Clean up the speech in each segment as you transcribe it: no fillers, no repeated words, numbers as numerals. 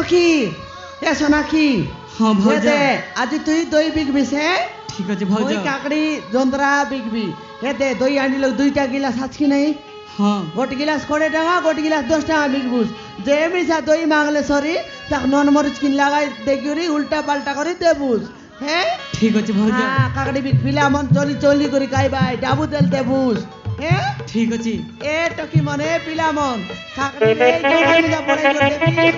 Talkie এ সোনাক্ষী হ্যাঁ ভাউজ আজি তুই দই বিকবি সে ঠিক আছে ভাউজ ওই কাকড়ি যন্ত্রা বিকবি দে দই আনিল দুইটা গিলাস আজকে নাই হ্যাঁ গোটি গিলাস 20 টাকা গোটি গিলাস 10 টাকা বিকবুস যে মিশা দই মাগলে সরি তাক নন মরিচ কিন লাগাই দেগুরি উল্টা পাল্টা করে দেবুস হ্যাঁ ঠিক আছে ভাউজ হ্যাঁ কাকড়ি বিকবিলা মন চলি চলি করে খাইবাই ডাবু তেল দেবুস হ্যাঁ ঠিক আছে এ টকি মনে পিলা মন কাকড়ি এই জোগানি যা পড়াই করে দেবি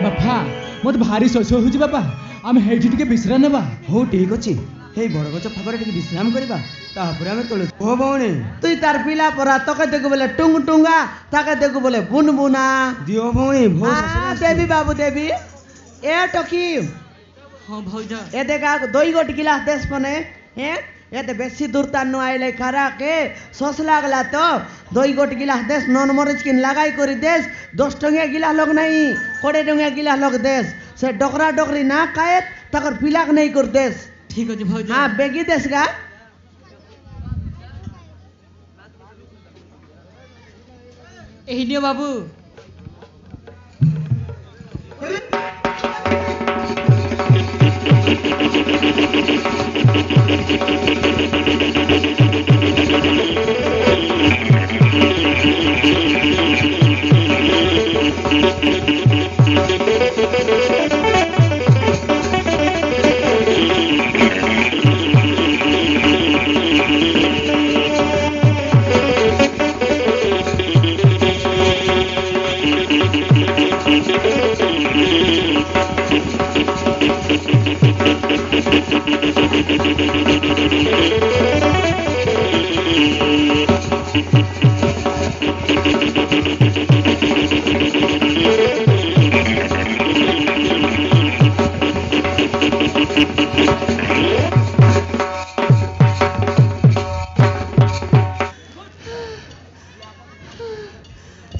ବାପା ମୋତେ ଭାରି ଶୋଷ ହେଉଛି ବାପା ଆମେ ହେଇଠି ଟିକେ ବିଶ୍ରାମ ନେବା ହଉ ଠିକ ଅଛି ହେଇ ବଡ଼ ଗଛ ପାଖରେ ଟିକେ ବିଶ୍ରାମ କରିବା ତାପରେ ଆମେ ତଳେ ଓ ଭଉଣୀ তুই তার পিলা পরা তোকে দেখু বলে টুং টুঙ্গা তাকে দেখু বলে বুন বুনা দিও ভଉଣୀ দেবী বাবু দেবী এ টকি হ্যাঁ ভাউজ এ দেখা দই গোটি গিলাস দেশ পনে হ্যাঁ এতে বেশি দূর তান্নু আইলে খারা কে সস লাগলা তো দই গোটি গিলাস দেশ নন মরিচ কিন লাগাই করি দেশ 10 টঙ্গিয়া গিলাস লোক নাই 20 টঙ্গিয়া গিলাস লোক দেশ সে ডকরা ডকরি না কায়েত তাকর পিলাক নেই কর দেশ ঠিক আছে ভাউজ হ্যাঁ বেগি দেশ গা এই নিও বাবু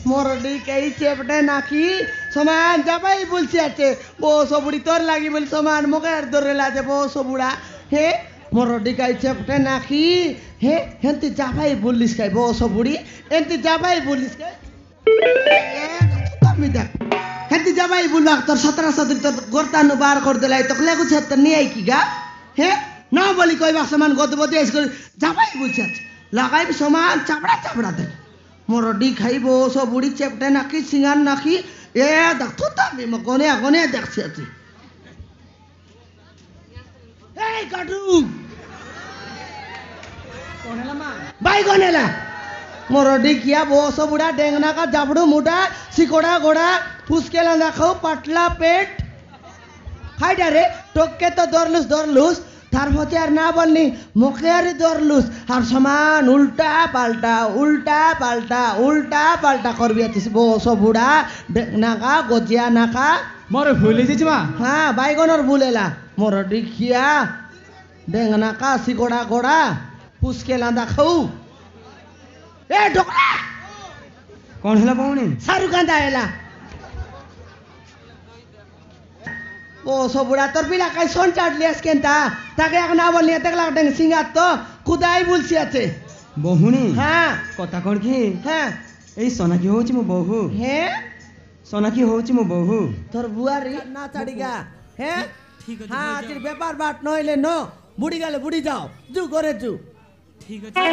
মরডি কেই চেপটে নাকি সমান যাবাই বলছি আছে বো সবুড়ি তোর লাগি বলি সমান মোকে আর ধরে লাজে বো সবুড়া হে মরডি কাই চেপটে নাকি হে হেন্তি যাবাই বলিস কাই বো সবুড়ি এন্তি যাবাই বলিস কাই তুমি দেখ হেন্তি যাবাই বলবা তোর 17 সদরি তোর গর্তানো বার করে দিলাই তোকে লেগু ছেত নিয়ে কি গা হে না বলি কইবা সমান গদবদি আইস করে যাবাই বলছি আছে লাগাইবি সমান চাপড়া চাপড়া দেখ মরডি খাইব সবুড়ি চেপটে নাকি সিঙ্গার নাকি এ দেখো তামি গনে গনে দেখছি আছি এই কাটু বাই গনেলা মরডি কিয়া বো সবুড়া ডেংনা কা জাবড়ু মুডা সিকোড়া গোড়া ফুসকেলা দেখাও পাতলা পেট হাইডা রে টককে তো দরলুস তার মধ্যে আর না বলনি মুখে আর দরলুস আর সমান উল্টা পাল্টা করবি আছিস বো সবুড়া নাকা গজিয়া নাকা ମୋର ଭୁଲ ହେଇଯାଇଛି ମା হ্যাঁ বাইগনর বুলেলা মোর ডিখিয়া ডেঙ্গনা কা সিগোড়া গোড়া পুসকে লান্দা খাও এ ঢোকরা କଣ ହେଲା ଭଉଣୀ সারু কান্দা এলা ও সবুড়া তোর পিলা কাই সন চাটলিয়াস কেনতা তাকে এক না বললি দেখলা ডেঙ্গ সিঙ্গার তো কুদাই বলছি আছে ଭଉଣୀ হ্যাঁ କଥା କଣ କି হ্যাঁ ଏଇ সোনাকি ହଉଛି ମୋ ବୋହୂ হ্যাঁ সোনাকি হଉଛି ମୋ ବୋହୂ তোর বুয়ারি না চাড়িগা হ্যাঁ ঠিক আছে হ্যাঁ আজকের ব্যাপার বাট নইলে ন বুড়ি গেলে বুড়ি যাও জু করে জু ঠিক আছে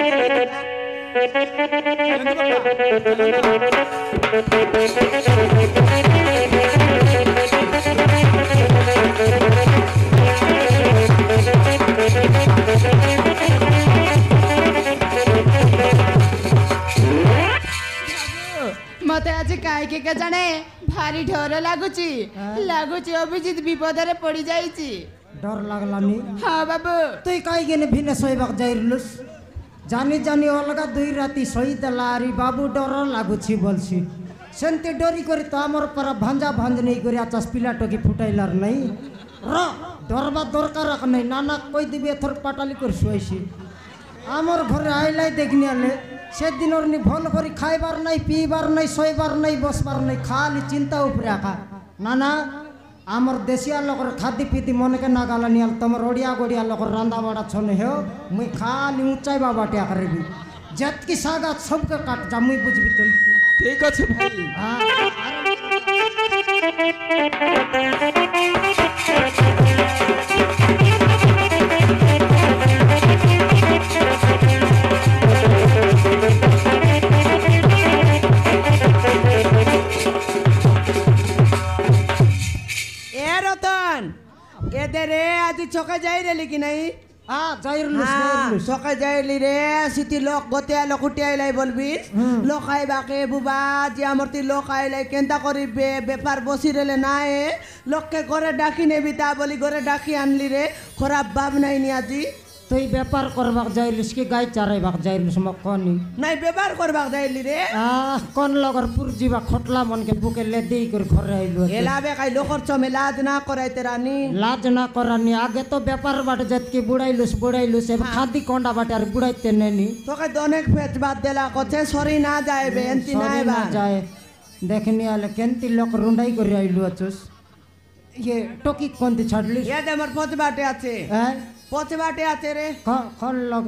मते आज काहे के जाने भारी डर लागुची अभिजित विपद रे पड़ी जाईची डर लागलानी हाँ बाबू तुई काई गेने भिने सोइबाक जाइरलुस जानी जानी अलगा दुई राती सही देलारी बाबू डर लागुची बोलसी सेंते डरी करी तो आमर पर भांजा भांज नहीं करी आचास पिला टोकी फुटाइलार नहीं र डरबा दरकार नहीं नाना कोई दिबे थर पाटाली कर सुइसी आमर घरे आइलाई देखनी आले से दिन भल कर खाइबार नहीं पीबार नहीं शोबार नहीं बसबार नहीं खाली चिंता उपरे आका नाना आमर देशिया लोकर खादी पीती मन के नागाला नियाल तमर ओडिया गोडिया लोकर रांदा बाड़ा छने हो मुई खाली ऊंचाई बाबाटे आकरेबी ଯେତିକି ଶାଗ ସବୁକେ କାଟ ଯା ମୁଇଁ ବୁଝବି ତୁଇ ঠিক আছে ভাই এ রতন এদের রে আজ ছকে যাই রেলি কি নাই যাইরলুস ছকে যাইলি রে সিটি লোক গতে আলো কুটি আইলাই বলবি লোক আইবাকে বুবা যে আমার তি লোক আইলাই কেনতা করিবে বেপার বসি রেলে নাই লোককে ঘরে ডাকি নেবি তা বলি ঘরে ডাকি আনলি রে খারাপ ভাব নাই নি আজি তুই ব্যাপার করবাক যাইলিস কি গাই চারাইবাক যাইলিস মোক কনি নাই ব্যবহার করবাক যাইলি রে কোন লগর পুরজিবা খটলা মনকে বুকে লেদেই করে ঘরে আইলু এলাবে কাই লোকর চমে লাজ না করাইতে রানি লাজ না করানি আগে তো ব্যাপার বাটে যেতকি বুড়াইলুস এবার খাদি কন্ডা বাটে আর বুড়াইতে নেনি তোকে তো অনেক ফেচ বাদ দেলা কছে সরি না যাইবে এন্তি নাই না যায় দেখনি আলে কেনতি লোক রুন্ডাই করে আইলু আছুস ইয়ে টকি কোনতি ছাড়লিস এ আমার পথ বাটে আছে হ্যাঁ পথ বাটে আছে রে কল লগ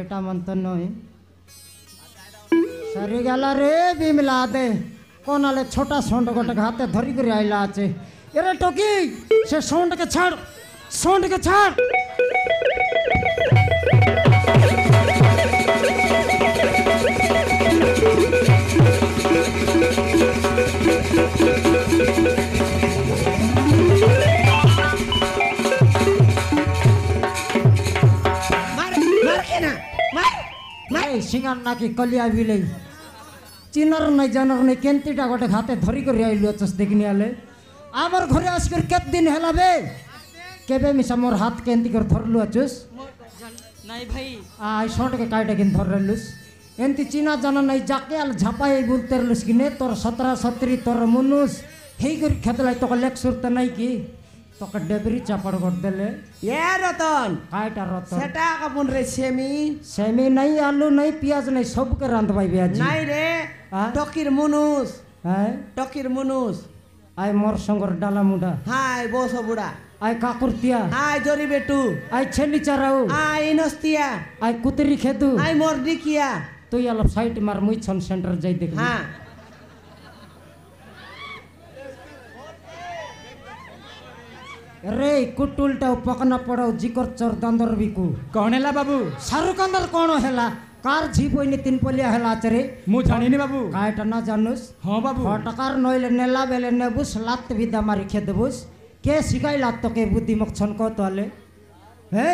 এটা মন তো নয় সরি গেল রে বিমলা দে কোন আলে ছোটা সন্ড গোটে হাতে ধরি করে আইলা আছে এরে টকি সে সন্ডকে ছাড় সিঙ্গার নাকি কলিয়া বিলেই চিনার নাই জানার নাই কেন্তিটা গোটে হাতে ধরি করে আইলু আছস দেখিনি আলে আমার ঘরে আজকের কেত দিন হেলাবে কেবে মিশা মোর হাত কেন্তি করে ধরলু আছস নাই ভাই আই শর্টকে কাইটা কিন ধরলুস এন্তি চিনা জানা নাই যাকে আল ঝাপাই বলতে রলুস কিনে তোর 17 তোর মনুষ হেই করে খেতলাই তোকে লেখ সুরতে নাই কি তোকে ডেবরি চাপড় করে দিলে এ রতন কাইটা রতন সেটা কাপুন রে সেমি নাই আলু নাই পিঁয়াজ নাই সবকে রাঁধবাইবে আজ নাই রে টকির মনুষ হ্যাঁ টকির মনুষ আই মোর সঙ্গর ডালা মুডা হাই বস বুড়া আই কাকুরতিয়া হাই জরি বেটু আই ছেলি চারাও আই ইনস্তিয়া আই কুতরি খেতু আই মোর ডিকিয়া তুই অলপ সাইট মার মুই ছন সেন্টার যাই দেখবি হ্যাঁ রে কুটুলটাও পকনা পড়াও জিকর চর দান্দর বিকু কଣ ହେଲା ବାବୁ সারুকান্দর কোন হেলা কার ঝি বইনি তিন পলিয়া হেলা আছে ମୁଁ ଜାଣିନି ବାବୁ কাইটা না জানুস ହଁ ବାବୁ ফটকার নইলে নেলা বেলে নেবুস লাত বিদা মারি খেদেবুস কে শিখাই লাত তোকে বুদ্ধি মুখ ছনক তোলে হে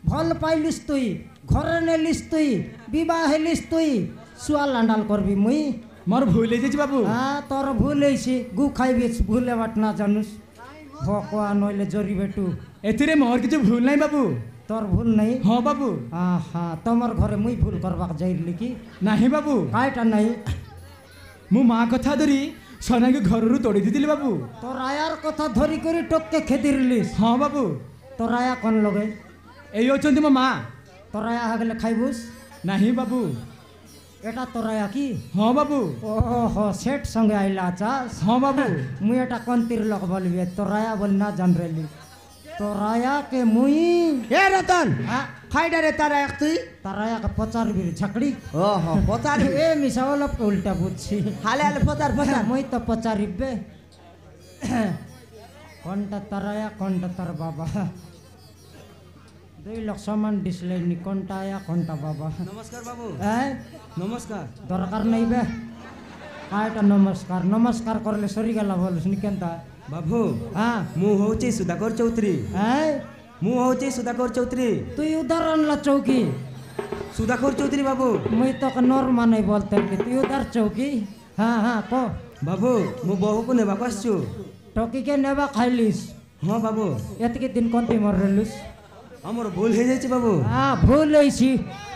ভাল পাইলিস তুই ঘরে নেলিস তুই বিবাহ হেলিস তুই সুয়া লান্ডাল করবি মুই ମୋର ଭୁଲ ହେଇଯାଇଛି ବାବୁ হ্যাঁ তোর ভুল হয়েছি গু খাইবি ভুলে বাট না জানুস ভকুয়া নইলে জরি বেটু ଏଥିରେ ମୋର କିଛି ଭୁଲ ନାହିଁ ବାବୁ তোর ভুল নাই ହଁ বাবু হ্যাঁ তোমার ঘরে মুই ভুল করবাক যাইলি কি ନାହିଁ ବାବୁ কাইটা নাই ମୁଁ ମା କଥା ଧରି ସନାକୁ ଘରରୁ ତୋଳି ଦେଇଥିଲି ବାବୁ তোর আয়ার কথা ধরি করে টককে খেদিরলিস ହଁ বাবু তোর আয়া কোন লগে ଏଇ ଅଛନ୍ତି ମୋ ମା তোর আয়া হাগলে খাইবুস ନାହିଁ বাবু এটা তোর আয়া কি ହଁ বাবু ওহো সেট সঙ্গে আইলা চাস ହଁ বাবু মুই এটা কন্তির লোক বলবি তোর আয়া বল না জান রেলি তোর আয়া কে মুই এ রতন হ্যাঁ খাইডা রে তারা এক তুই তার আয়া কে পচারবি ঝাকড়ি ও হ পচার এ মিশা অলপ উল্টা বুঝছি হালে হালে পচার পচার মুই তো পচারিবে কোনটা তার আয়া কোনটা তার বাবা 2 লাখ সমান ডিসলাইনি কোনটা আয়া কোনটা বাবা নমস্কার বাবু হ্যাঁ নমস্কার দরকার নাই বে কাইটা নমস্কার নমস্কার করলে সরি গেলা বলছ নি কেনতা বাবু হ্যাঁ ମୁଁ ହଉଛି ସୁଧାକର ଚୌଧୁରୀ হ্যাঁ ମୁଁ ହଉଛି ସୁଧାକର ଚୌଧୁରୀ তুই উদার আনলা চৌকি ସୁଧାକର ଚୌଧୁରୀ ବାବୁ মুই তোকে নর্মা নাই বলতে কি তুই উদার চৌকি হ্যাঁ হ্যাঁ ক ବାବୁ ମୁଁ ବୋହୂକୁ ନେବାକୁ ଆସିଛୁ টকিকে নেবা খাইলিস ହଁ ବାବୁ এতকে দিন কোনটি মরলিস ଆମର ভুল ହେଇଯାଇଛି বাবু ভুল হয়েছি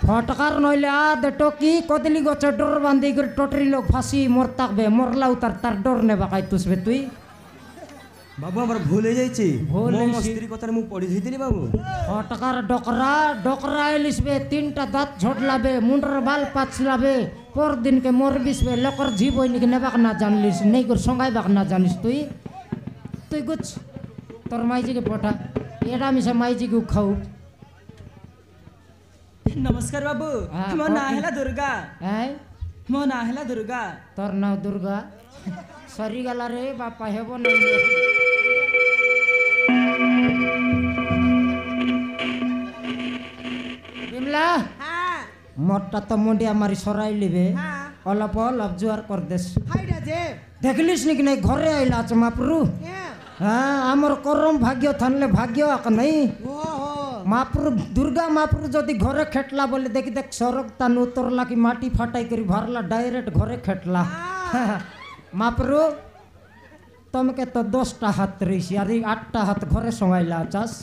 ফটকার নইলে দে টকি কদলি গছ ডর বান্ধি করে টটরি লোক ফাঁসি মর থাকবে মরলাও তার তার ডর নেবা খাই তুসবে তুই ବାବୁ ଆମର ଭୁଲ ହେଇଯାଇଛି ভুল ମୋ হয়েছি ସ୍ତ୍ରୀ କଥାରେ ମୁଁ ପଢି ଦେଇଥିଲି ବାବୁ ফটকার ডকরা ডকরা এলিসবে 3টা দাঁত ঝটলাবে মুন্ডর বাল পাছলাবে পর দিনকে মরবিসবে লোকর জি বইনিকে নেবাক না জানলিস নেই করে সঙ্গাইবাক না জানিস তুই তুই গুছ তোর মাইজিকে পঠা এটা মিশা মাইজিকে খাও नमस्कार बाबू हाँ, मो ना कौन? हैला दुर्गा हैं मो ना हैला दुर्गा तोर नाम दुर्गा सरी गला रे बापा हेबो नहीं बिमला হ্যাঁ মোটটা তো মুন্ডিয়া মারি সরাই লিবে হ্যাঁ অলপ অলপ জোয়ার কর দেশ হাইডা যে দেখলিস নাকি নাই ঘরে আইলা আছে মাপরু হ্যাঁ হ্যাঁ আমার করম ভাগ্য থানলে ভাগ্য আক নাই ও হো মাপরু দুর্গা মাপরু যদি ঘরে খেটলা বলে দেখি দেখ সড়ক তান উতরলা কি মাটি ফাটাই করি ভরলা ডাইরেক্ট ঘরে খেটলা মাপরু তোমাকে তো 10টা হাত রইছি আর 8টা হাত ঘরে সঙ্গাইলা চাস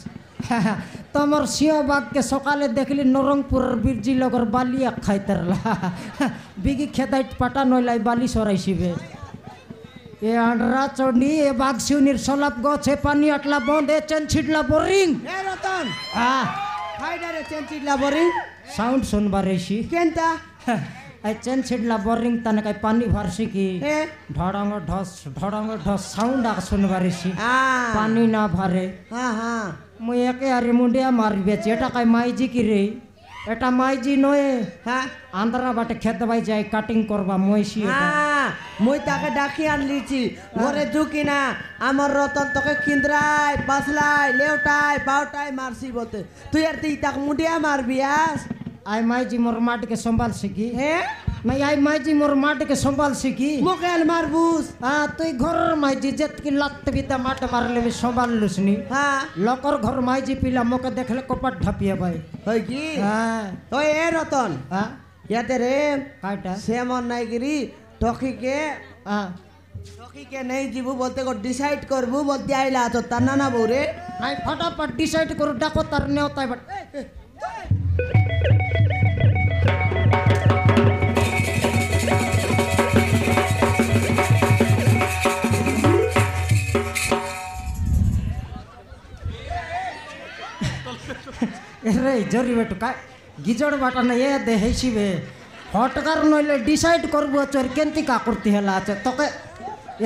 তোমার সিংহবাগকে সকালে দেখলি নরংপুরের বীরজি লগর বালিয়া খাইতারলা বিগি খেদাইট পাটা নইলাই বালি সরাইছিবে এ আন্ডরা চড়নি এ বাঘ শিউনির সলাপ গছে পানি আটলা বন্ধ এ চেন ছিটলা বোরিং এ রতন হ্যাঁ হাইডা রে চেঞ্চিডলা বরি সাউন্ড শুনবার এসি কেনতা এই চেন ছিটলা বোরিং তানে কাই পানি ভরছি কি হে ঢড়ঙ্গ ঢস সাউন্ড আক শুনবার এসি হ্যাঁ পানি না ভরে হ্যাঁ হ্যাঁ মুই একে আরে মুন্ডিয়া মারি বেছি এটা কাই মাইজি কি রে এটা মাইজি নয় হ্যাঁ আন্ধ্রা বাটে খেতে বাই যাই কাটিং করবা মইছি এটা হ্যাঁ মুই তাকে ডাকি আনলিছি ঘরে ঢুকি না আমার রতন তোকে কিন্দ্রাই পাসলাই লেউটাই বাউটাই মারছি বলতে তুই আর তুই তাকে মুডিয়া মারবি আস আই মাইজি মোর মাটিকে সম্ভালছি কি হ্যাঁ নাই আই মাইজি মোর মাটিকে সম্ভালছি কি মোকেল মারবুস তুই ঘরের মাইজি যেতকি লাত্তে বিদ্যা মাঠে মারলে আমি সম্ভাললুস নি হ্যাঁ লোকর ঘর মাইজি পিলা মোকে দেখলে কপাট ঢাপিয়ে ভাই হই কি হ্যাঁ ওই এ রতন হ্যাঁ ইয়াতে রে কাইটা সেমন নাইগিরি টকিকে হ্যাঁ টকিকে নেই যাবো বলতে কো ডিসাইড করবো বলতে আইলা তো তার না বউ রে আই ফটাফট ডিসাইড করো ডাকো তার নেওতাই বাট রে জরি বেটু কা গিজড় বাটা না এ দে হেসিবে হটকার নইলে ডিসাইড করবো চোর কেনতি কা করতে হেলা আছে তোকে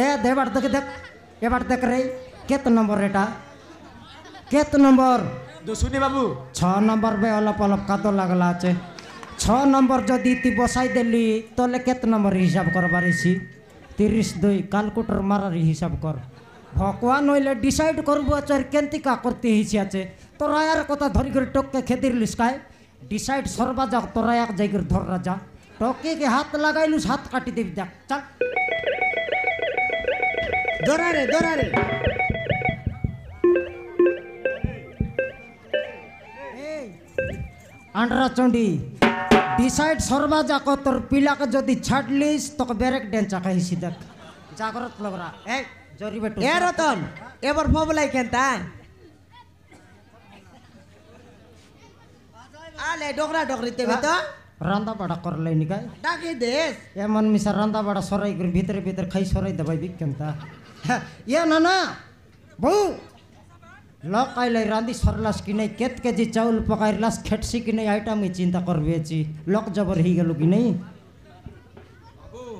এ দেবার দেখে দেখ এবার দেখ রে কেত নম্বর এটা কেত নম্বর দুশুনি বাবু 6 নম্বর বে অলপ অলপ কাতো লাগলা আছে 6 নম্বর যদি তুই বসাই দেলি তাহলে কেত নম্বর হিসাব করবার এসি 32 ক্যালকুলেটর মারার হিসাব কর ভগবান নইলে ডিসাইড করবো চোর কেনতি কা করতে হিসি আছে তোরা আর কথা ধরি করে টককে খেদির লিসকায় ডিসাইড সরবা যাক তোরা এক জায়গায় ধর রাজা টকে কে হাত লাগাইলুস হাত কাটি দিবি দেখ চল দরারে দরারে আন্ডরা চন্ডি ডিসাইড সরবা যাক তোর পিলাকে যদি ছাড়লিস তোকে ব্রেক ড্যান্স আঁকা হিসি দেখ জাগরত লগরা এই জরি বেটু এ রতন এবার ফবলাই কেনতা আলে ডগরা ডগরিতে তো রান্দা বাড়া করলাই নিকায় ডাকি দেশ এমন মিশা রান্দা বাড়া সরাই করে ভিতরে ভিতরে খাই সরাই দেবাই বিকেনতা ইয়া না না বউ লোক আইলাই রাঁধি সরলাস কি নাই কেত কেজি চাউল পকাইলাস খেটছি কি নাই আইটা আমি চিন্তা করবেছি লোক জবর হয়ে গেল কি নাই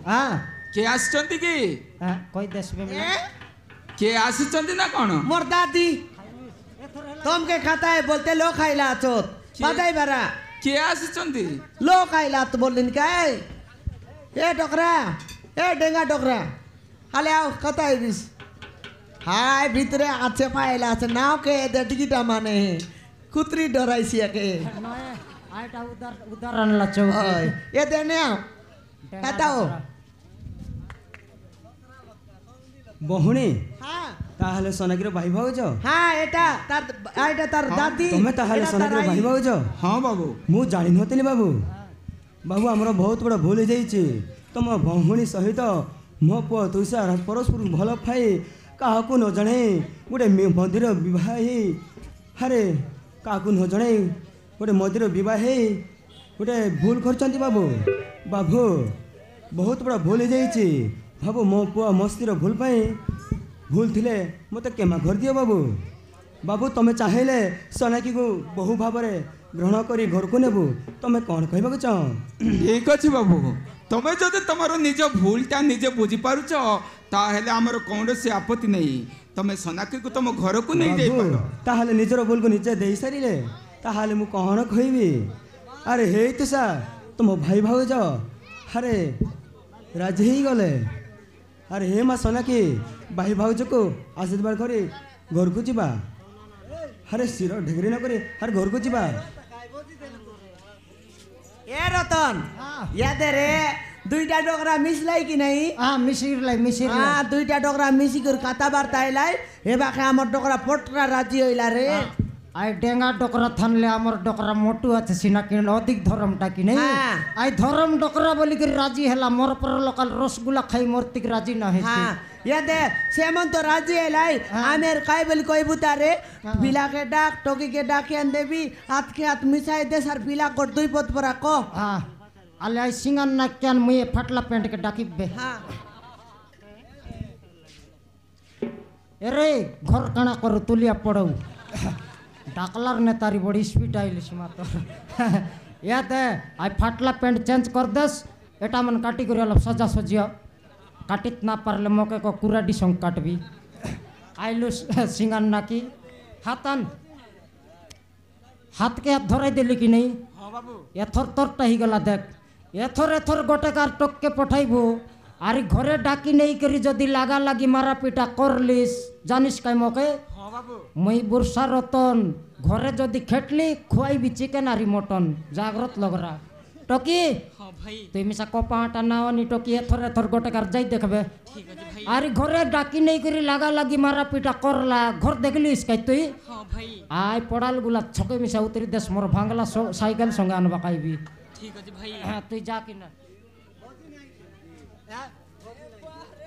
হ্যাঁ কে আসছেন কি হ্যাঁ কই দেশবে কে আসছেন না কোন মোর দাদি তোমকে খাতায় বলতে লোক আইলা আছত বাদাই বারা কে আসছেন লোক আইলা তো বললেন কাই এ ডকরা এ ডেঙ্গা ডকরা হালে আও খাতায় দিস হাই ভিতরে আছে পাইলা আছে নাও কে এদের টিকিটা মানে কুত্রি ডরাইছি একে আইটা উদাহরণ লা চৌ ওই এদের নেও খাতাও বহুনি হ্যাঁ তাহলে সোনাগির ভাই ভাউজ হ্যাঁ এটা তার দাদি তুমি তাহলে এটা তার সোনাগির আই। ভাই ভাউজ হ্যাঁ বাবু ମୁଁ ଜାଣିନଥିଲି ବାବୁ ବାବୁ ଆମର ବହୁତ ବଡ଼ ଭୁଲ ହେଇଯାଇଛି ତମ ଭଉଣୀ ସହିତ ମୋ ପୁଅ ତୁଷାର ପରସ୍ପରକୁ ଭଲ ପାଇ କାହାକୁ ନ ଜଣାଇ ଗୋଟେ ମନ୍ଦିର ବିବାହ ହେଇ ଆରେ କାହାକୁ ନ ଜଣାଇ ଗୋଟେ ମନ୍ଦିର ବିବାହ ହେଇ ଗୋଟେ ଭୁଲ କରିଛନ୍ତି ବାବୁ ବାବୁ ବହୁତ ବଡ଼ ଭୁଲ ହେଇଯାଇଛି ବାବୁ ମୋ ପୁଅ ମୋ ସ୍ତ୍ରୀର ଭୁଲ ପାଇଁ ଭୁଲ ଥିଲେ ମୋତେ କ୍ଷମା କରିଦିଅ ବାବୁ ବାବୁ ତମେ ଚାହିଁଲେ ସୋନାକ୍ଷୀକୁ ବହୁ ଭାବରେ ଗ୍ରହଣ କରି ଘରକୁ ନେବୁ ତମେ କ'ଣ କହିବାକୁ ଚାହ ঠিক ଅଛି ବାବୁ ତମେ ଯଦି ତମର ନିଜ ଭୁଲଟା ନିଜେ ବୁଝିପାରୁଛ ତାହେଲେ ଆମର କୌଣସି ଆପତ୍ତି ନାହିଁ ତମେ ସୋନାକ୍ଷୀକୁ ତମ ଘରକୁ ନେଇ ବାବୁ ଯାଇପାର ତାହେଲେ ନିଜର ଭୁଲକୁ ନିଜେ ଦେଇସାରିଲେ ତାହେଲେ ମୁଁ କ'ଣ କହିବି আরে হে তুষা তোম ভাই ভাউজ আরে রাজি হয়ে গলে আরে হে মা সোনাকি ভাই ভাউজকু আশীর্বাদ করে ঘরকু যা আরে শির ঢেগরি নকরে আরে ঘরকু যা এ রতন ইয়াদে রে দুইটা ডোকরা মিশলাই কি নাই মিশির দুইটা ডোকরা মিশি করে কথাবার্তা এলাই এবাকে আমার ডোকরা পটরা রাজি হইলা রে আই ডেঙ্গা ডকরা থানলে আমার ডকরা মোটু আছে সিনা কিন অধিক ধরমটা কি নাই আই ধরম ডকরা বলি করে রাজি হেলা মোর পর লোকাল রসগুলা খাই মর্তিক রাজি না হইছে ইয়াদে সেমন তো রাজি এলাই আমের কাই বলি কইবু তারে বিলাকে ডাক টকিকে ডাকিয়ান দেবি হাতকে হাত মিশাই দে আর বিলা কর দুই পদ পরা ক আলে আই সিঙ্গান না কেন মুয়ে ফাটলা প্যান্ট কে ডাকিবে এরে ঘর কানা করু তুলিয়া পড়াও ডাকলার নেতারি বড়ি স্পিড আইলি সীমা তো ইয়াতে আই ফাটলা প্যান্ট চেঞ্জ কর দেস এটা मन কাটি করে অলপ সজা সজিয়া কাটিত না পারলে মকে কো কুরাডি সং কাটবি আইলু সিঙ্গান নাকি হাতান হাতকে হাত ধরাই দিলি কি নেই এথর তোরটা হি গলা দেখ এথর গোটে কার টককে পঠাইবো আর ঘরে ডাকি নেই করি যদি লাগা লাগি মারা পিটা করলিস জানিস কাই মকে মই বুরসা রতন ঘরে যদি খেটলি খুয়াইবি চিকেন আর মটন জাগ্রত লগরা টকি তুই মিশা কপাটা নাওনি টকি এথর গোটে কার যাই দেখবে আর ঘরে ডাকি নেই করি লাগা লাগি মারা পিটা করলা ঘর দেখলিস কাই তুই আয় পড়াল গুলা ছকে মিশা উতরি দেশ মোর ভাঙলা সাইকেল সঙ্গে আনবা কাইবি তুই যা কিনা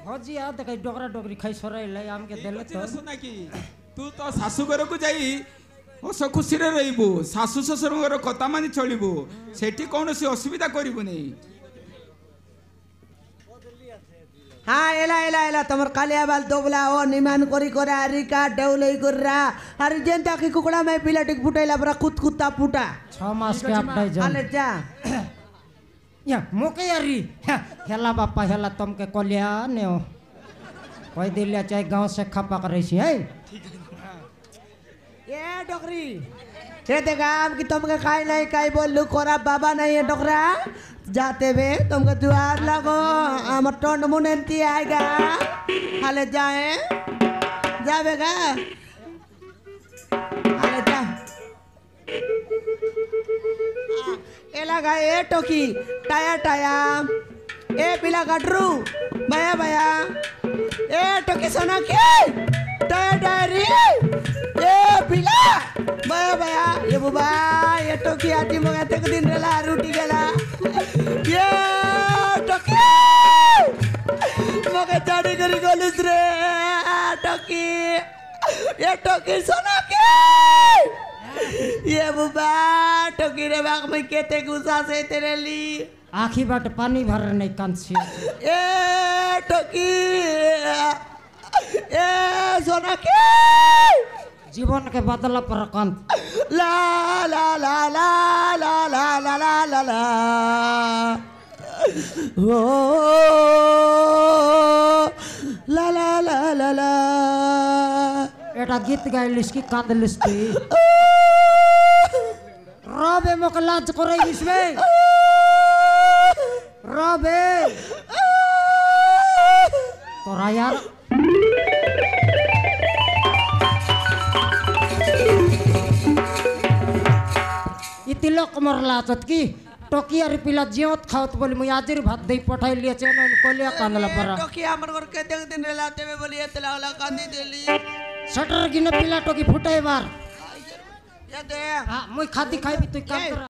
হজি আ দেখাই ডগরা ডগরি খাই সরাই লাই আমকে দেলে তো নাকি তু তো শাশু ঘরকু যাই হস খুশিরে রইবু শাশু শ্বশুরঙ্কর কথা মানি চলিবু সেটি কৌনসি অসুবিধা করিবু নেই এলা তোমার কালিয়া বাল দোবলা ও নিমান করি করে আরিকা ডেউলই করিরা আর যেনতা কি কুকুড়া মে পিলাটিক ফুটাইলা পরা কুতকুতা ফুটা 6 মাস के अपडाई जा আলে যা या मोके यारी हेला बापा हेला तुमके कलिया नेओ कोई दिलिया चाहे गांव से खपा करे छी है ए डोकरी रे देगाम कि तुमके खाई नहीं काई बोलू कोरा बाबा नहीं है डोकरा जाते बे तुमके द्वार लगो हमर टोंड मुनेंती आएगा हाले जाए जावेगा हाले जा ए लगा ए टोकी टाया ए पिला गडरू भया ए टोकी सोना के टाया रे ए पिला भया ये बुबा ये टोकी आती मगा तक दिन रेला रूटी गेला ये टोकी मगा चाड़ी करी गलिस रे टोकी ये टोकी सोना के ये बुबा टोकी रे बाग में केते गुस्सा से तेरे ली आखी बाट पानी भर नहीं कांसी ए टोकी ए सोना के जीवन के बदला पर कांत ला ला ला ला ला ला ला ला ला ला ओ ला ला ला ला ला एटा गीत गाइलिस की कांदलिस तुई रबे मोक लाज करे इसमें रबे तोरा यार इतिलक मरला चतकी टोकियार पिला जियत खावत बोली मुई आजिर भात दे पठाई लिया चेन कोलिया कांदला परा टोकी हमर घर के देख दिन रेलाते में बोली एतला वाला कांदी देली शटर गिने पिला टोकी फुटाई बार ये दे हां मुई खादी खाई भी तू काम कर